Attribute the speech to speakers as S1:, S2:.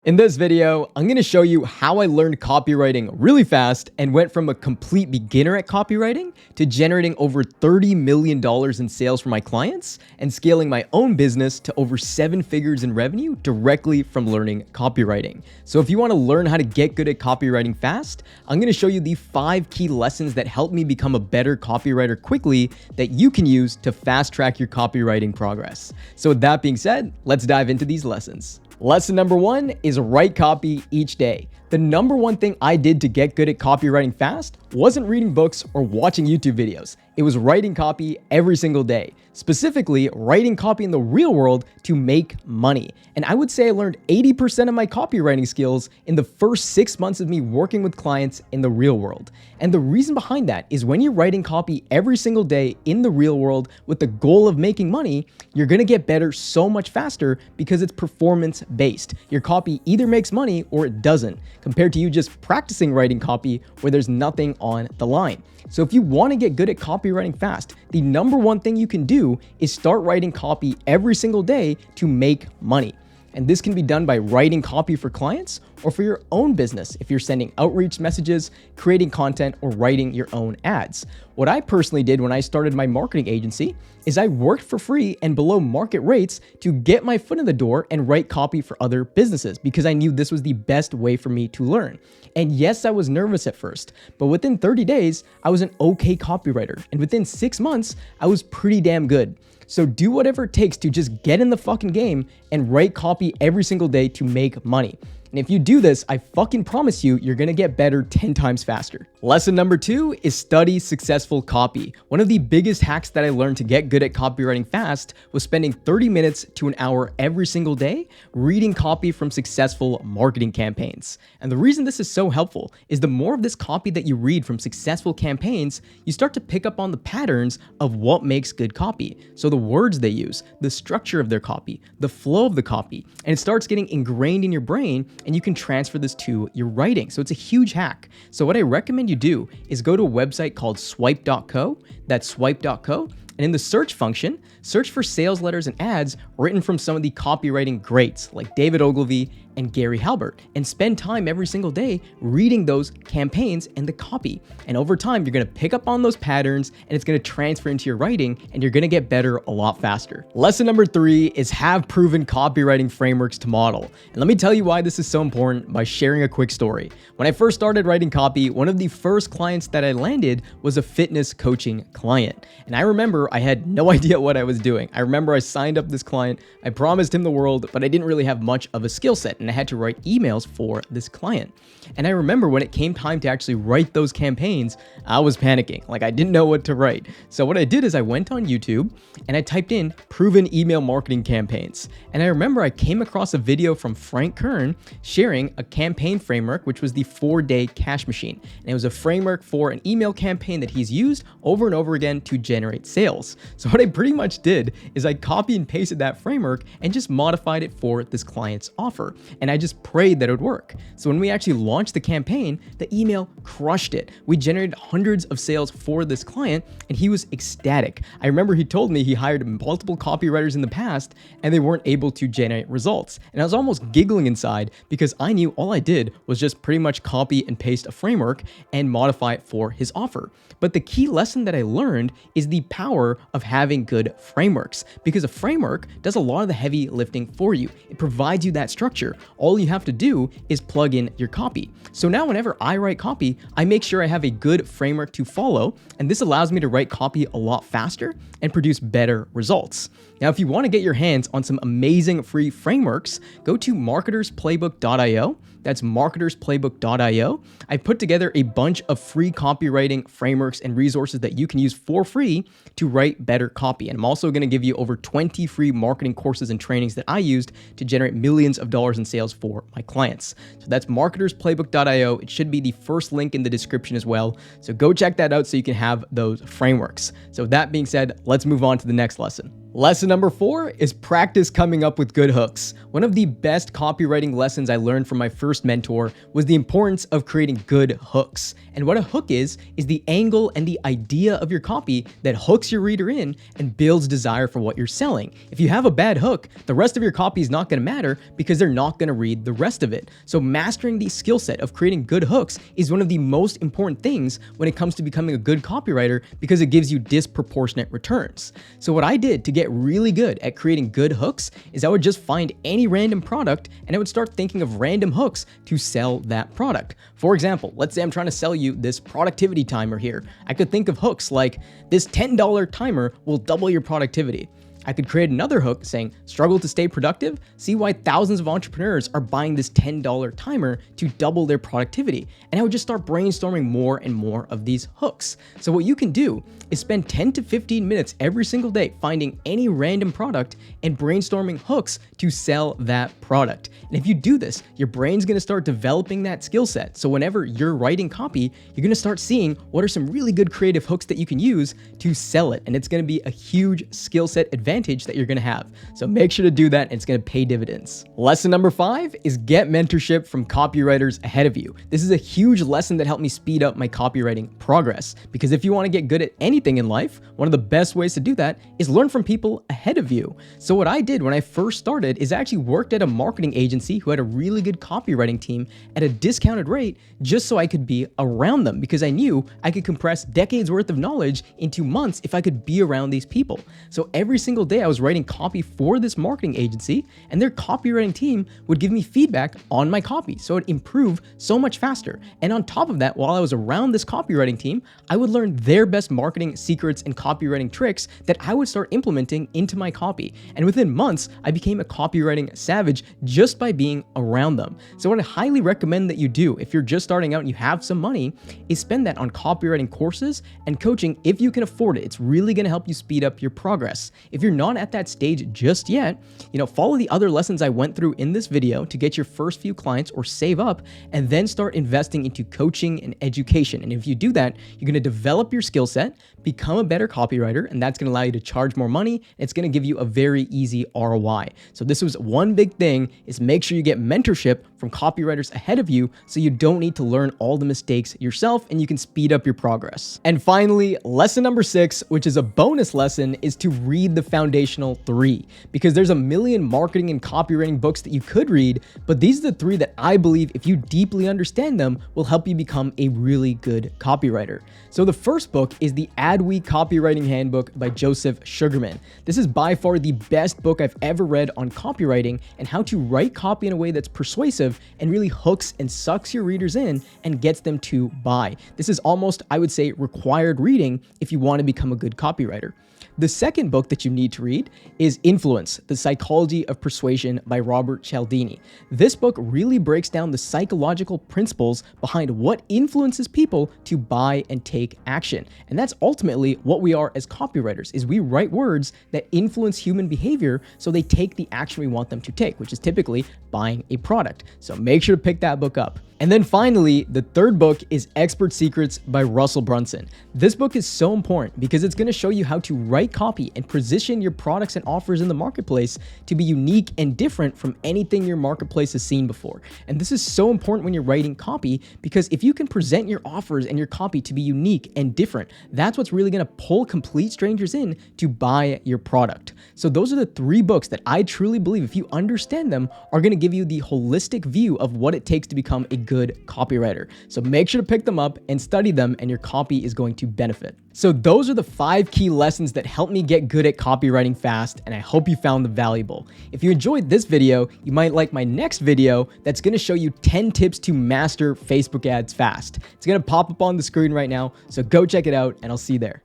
S1: In this video, I'm going to show you how I learned copywriting really fast and went from a complete beginner at copywriting to generating over $30 million in sales for my clients and scaling my own business to over 7 figures in revenue directly from learning copywriting. So if you want to learn how to get good at copywriting fast, I'm going to show you the 5 key lessons that helped me become a better copywriter quickly that you can use to fast track your copywriting progress. So with that being said, let's dive into these lessons. Lesson number 1 is write copy each day. The number one thing I did to get good at copywriting fast wasn't reading books or watching YouTube videos. It was writing copy every single day, specifically writing copy in the real world to make money. And I would say I learned 80% of my copywriting skills in the first 6 months of me working with clients in the real world. And the reason behind that is when you're writing copy every single day in the real world with the goal of making money, you're gonna get better so much faster because it's performance based. Your copy either makes money or it doesn't, compared to you just practicing writing copy where there's nothing on the line. So if you want to get good at copywriting fast, the number one thing you can do is start writing copy every single day to make money. And this can be done by writing copy for clients or for your own business if you're sending outreach messages, creating content, or writing your own ads. What I personally did when I started my marketing agency is I worked for free and below market rates to get my foot in the door and write copy for other businesses because I knew this was the best way for me to learn. And yes, I was nervous at first, but within 30 days, I was an okay copywriter. And within 6 months, I was pretty damn good. So do whatever it takes to just get in the fucking game and write copy every single day to make money. And if you do this, I fucking promise you, you're gonna get better 10 times faster. Lesson number 2 is study successful copy. One of the biggest hacks that I learned to get good at copywriting fast was spending 30 minutes to an hour every single day reading copy from successful marketing campaigns. And the reason this is so helpful is the more of this copy that you read from successful campaigns, you start to pick up on the patterns of what makes good copy. So the words they use, the structure of their copy, the flow of the copy, and it starts getting ingrained in your brain and you can transfer this to your writing. So it's a huge hack. So what I recommend you do is go to a website called swipe.co. That's swipe.co. And in the search function, search for sales letters and ads written from some of the copywriting greats like David Ogilvy and Gary Halbert, and spend time every single day reading those campaigns and the copy. And over time, you're gonna pick up on those patterns and it's gonna transfer into your writing and you're gonna get better a lot faster. Lesson number 3 is have proven copywriting frameworks to model. And let me tell you why this is so important by sharing a quick story. When I first started writing copy, one of the first clients that I landed was a fitness coaching client. And I remember I had no idea what I was doing. I remember I signed up this client, I promised him the world, but I didn't really have much of a skill set. And I had to write emails for this client. And I remember when it came time to actually write those campaigns, I was panicking. Like I didn't know what to write. So what I did is I went on YouTube and I typed in proven email marketing campaigns. And I remember I came across a video from Frank Kern sharing a campaign framework, which was the 4-day cash machine. And it was a framework for an email campaign that he's used over and over again to generate sales. So what I pretty much did is I copy and pasted that framework and just modified it for this client's offer. And I just prayed that it would work. So when we actually launched the campaign, the email crushed it. We generated hundreds of sales for this client and he was ecstatic. I remember he told me he hired multiple copywriters in the past and they weren't able to generate results. And I was almost giggling inside because I knew all I did was just pretty much copy and paste a framework and modify it for his offer. But the key lesson that I learned is the power of having good frameworks, because a framework does a lot of the heavy lifting for you. It provides you that structure. All you have to do is plug in your copy. So now whenever I write copy, I make sure I have a good framework to follow, and this allows me to write copy a lot faster and produce better results. Now, if you want to get your hands on some amazing free frameworks, go to marketersplaybook.io. That's marketersplaybook.io. I put together a bunch of free copywriting frameworks and resources that you can use for free to write better copy. And I'm also going to give you over 20 free marketing courses and trainings that I used to generate millions of dollars in sales for my clients. So that's marketersplaybook.io. It should be the first link in the description as well. So go check that out so you can have those frameworks. So with that being said, let's move on to the next lesson. Lesson number 4 is practice coming up with good hooks. One of the best copywriting lessons I learned from my first mentor was the importance of creating good hooks. And what a hook is the angle and the idea of your copy that hooks your reader in and builds desire for what you're selling. If you have a bad hook, the rest of your copy is not going to matter because they're not going to read the rest of it. So mastering the skill set of creating good hooks is one of the most important things when it comes to becoming a good copywriter because it gives you disproportionate returns. So what I did to get really good at creating good hooks is I would just find any random product and I would start thinking of random hooks to sell that product. For example, let's say I'm trying to sell you this productivity timer here. I could think of hooks like this $10 timer will double your productivity. I could create another hook saying, struggle to stay productive? See why thousands of entrepreneurs are buying this $10 timer to double their productivity. And I would just start brainstorming more and more of these hooks. So what you can do is spend 10 to 15 minutes every single day finding any random product and brainstorming hooks to sell that product. And if you do this, your brain's gonna start developing that skill set. So whenever you're writing copy, you're gonna start seeing what are some really good creative hooks that you can use to sell it. And it's gonna be a huge skill set advantage that you're gonna have. So make sure to do that and it's gonna pay dividends. Lesson number 5 is get mentorship from copywriters ahead of you. This is a huge lesson that helped me speed up my copywriting progress because if you wanna get good at anything in life, one of the best ways to do that is learn from people ahead of you. So what I did when I first started is I actually worked at a marketing agency who had a really good copywriting team at a discounted rate just so I could be around them because I knew I could compress decades worth of knowledge into months if I could be around these people. So every single day I was writing copy for this marketing agency and their copywriting team would give me feedback on my copy so it'd improve so much faster. And on top of that, while I was around this copywriting team, I would learn their best marketing secrets and copywriting tricks that I would start implementing into my copy. And within months, I became a copywriting savage just by being around them. So what I highly recommend that you do if you're just starting out and you have some money is spend that on copywriting courses and coaching if you can afford it. It's really going to help you speed up your progress. If you're not at that stage just yet, follow the other lessons I went through in this video to get your first few clients or save up and then start investing into coaching and education. And if you do that, you're going to develop your skill set, become a better copywriter, and that's going to allow you to charge more money. And it's going to give you a very easy ROI. So this was one big thing is make sure you get mentorship from copywriters ahead of you so you don't need to learn all the mistakes yourself and you can speed up your progress. And finally, lesson number 6, which is a bonus lesson, is to read the foundational 3 because there's a million marketing and copywriting books that you could read, but these are the 3 that I believe if you deeply understand them will help you become a really good copywriter. So the first book is the Adweek Copywriting Handbook by Joseph Sugarman. This is by far the best book I've ever read on copywriting and how to write copy in a way that's persuasive and really hooks and sucks your readers in and gets them to buy. This is almost, I would say, required reading if you want to become a good copywriter. The second book that you need to read is Influence, The Psychology of Persuasion by Robert Cialdini. This book really breaks down the psychological principles behind what influences people to buy and take action. And that's ultimately what we are as copywriters, is we write words that influence human behavior so they take the action we want them to take, which is typically buying a product. So make sure to pick that book up. And then finally, the third book is Expert Secrets by Russell Brunson. This book is so important because it's going to show you how to write copy and position your products and offers in the marketplace to be unique and different from anything your marketplace has seen before. And this is so important when you're writing copy because if you can present your offers and your copy to be unique and different, that's what's really going to pull complete strangers in to buy your product. So those are the 3 books that I truly believe, if you understand them, are going to give you the holistic view of what it takes to become a good copywriter. So make sure to pick them up and study them, and your copy is going to benefit. So those are the 5 key lessons that helped me get good at copywriting fast, and I hope you found them valuable. If you enjoyed this video, you might like my next video that's going to show you 10 tips to master Facebook ads fast. It's going to pop up on the screen right now, so go check it out, and I'll see you there.